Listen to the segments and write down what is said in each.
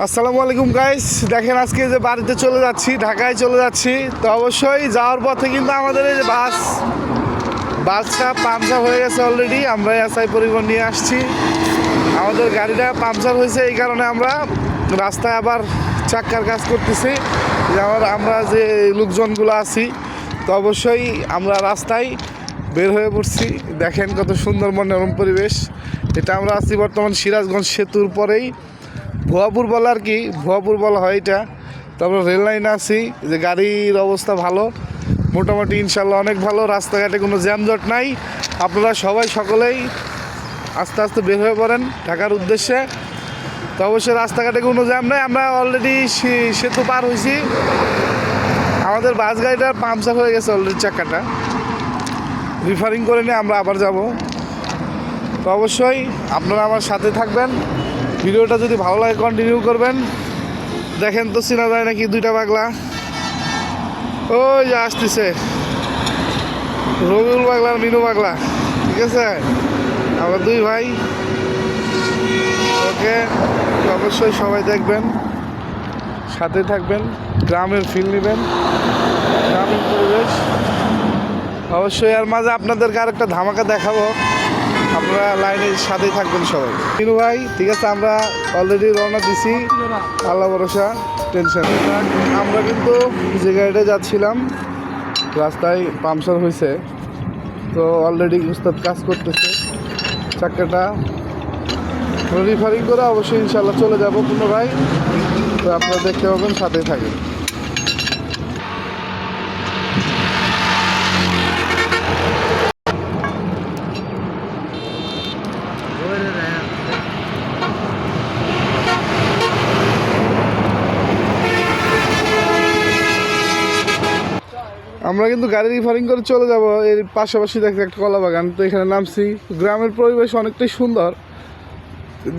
আসসালামু আলাইকুম গাইস, দেখেন আজকে যে বাড়িতে চলে যাচ্ছি, ঢাকায় চলে যাচ্ছি। তো অবশ্যই যাওয়ার পথে কিন্তু আমাদের এই যে বাসটা পাংচার হয়ে গেছে অলরেডি। আমরা এসআই পরিবহন নিয়ে আসছি, আমাদের গাড়িটা পাংচার হয়েছে, এই কারণে আমরা রাস্তায় আবার চাক্কার কাজ করতেছি। আমরা যে লোকজনগুলো আছি, তো অবশ্যই আমরা রাস্তায় বের হয়ে পড়ছি। দেখেন কত সুন্দর মনোরম পরিবেশ। এটা আমরা আছি বর্তমান সিরাজগঞ্জ সেতুর পরেই, ভুয়াপুর বলা আর কি, ভুয়াপুর বলা হয় এটা। তো আমরা রেল লাইনে আছি, যে গাড়ির অবস্থা ভালো মোটামুটি, ইনশাল্লাহ অনেক ভালো। রাস্তাঘাটে কোনো জ্যামজট নাই। আপনারা সকলেই আস্তে আস্তে বের হয়ে পড়েন ঢাকার উদ্দেশ্যে। তো অবশ্যই রাস্তাঘাটে কোনো জ্যাম নাই। আমরা অলরেডি সেতু পার হয়েছি। আমাদের বাস গাড়িটার পাংচার হয়ে গেছে অলরেডি, চাক্কাটা রিফারিং করে নিয়ে আমরা আবার যাব। তো অবশ্যই আপনারা আমার সাথে থাকবেন, ভিডিওটা যদি ভালো লাগে কন্টিনিউ করবেন। দেখেন তো চেনা যায় নাকি দুইটা পাগলা, ওই যে আসতেছে রবিউল পাগলা আর মিনু পাগলা, ঠিক আছে, আমরা দুই ভাই। ওকে, অবশ্যই সবাই দেখবেন, সাথে থাকবেন, গ্রামের ফিল নেবেন, গ্রামের পরিবেশ। অবশ্যই এর মাঝে আপনাদেরকে আরেকটা ধামাকা দেখাবো, আপনারা লাইনের সাথেই থাকবেন সবাই। মিনু ভাই, ঠিক আছে, আমরা অলরেডি রওনা দিছি, আল্লাহ ভরসা, টেনশন। আমরা কিন্তু যে গাড়িটা যাচ্ছিলাম রাস্তায় পাংচার হয়েছে, তো অলরেডি উস্তাদ কাজ করতেছে, চাক্কাটা রিফারিং করে অবশ্যই ইনশাল্লাহ চলে যাবো পুনরায়। তো আপনারা দেখতে পাবেন, সাথেই থাকেন। আমরা কিন্তু গাড়ি রিফারিং করে চলে যাব। এর পাশাপাশি দেখতে একটা কলা বাগান, তো এখানে নামছি। গ্রামের পরিবেশ অনেকটাই সুন্দর,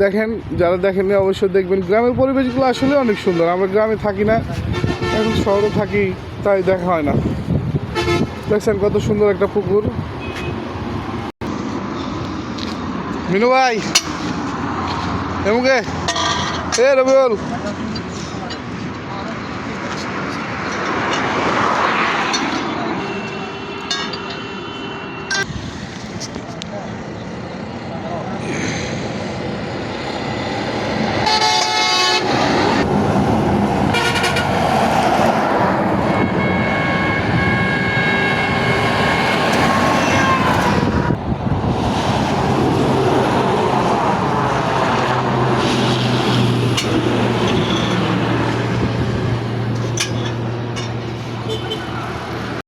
দেখেন, যারা দেখেননি অবশ্যই দেখবেন। গ্রামের পরিবেশগুলো আসলে অনেক সুন্দর। আমরা গ্রামে থাকি না, এখন শহরে থাকি, তাই দেখা হয় না। দেখছেন কত সুন্দর একটা পুকুর। মিনু ভাই, এমুকে এ রবিউল,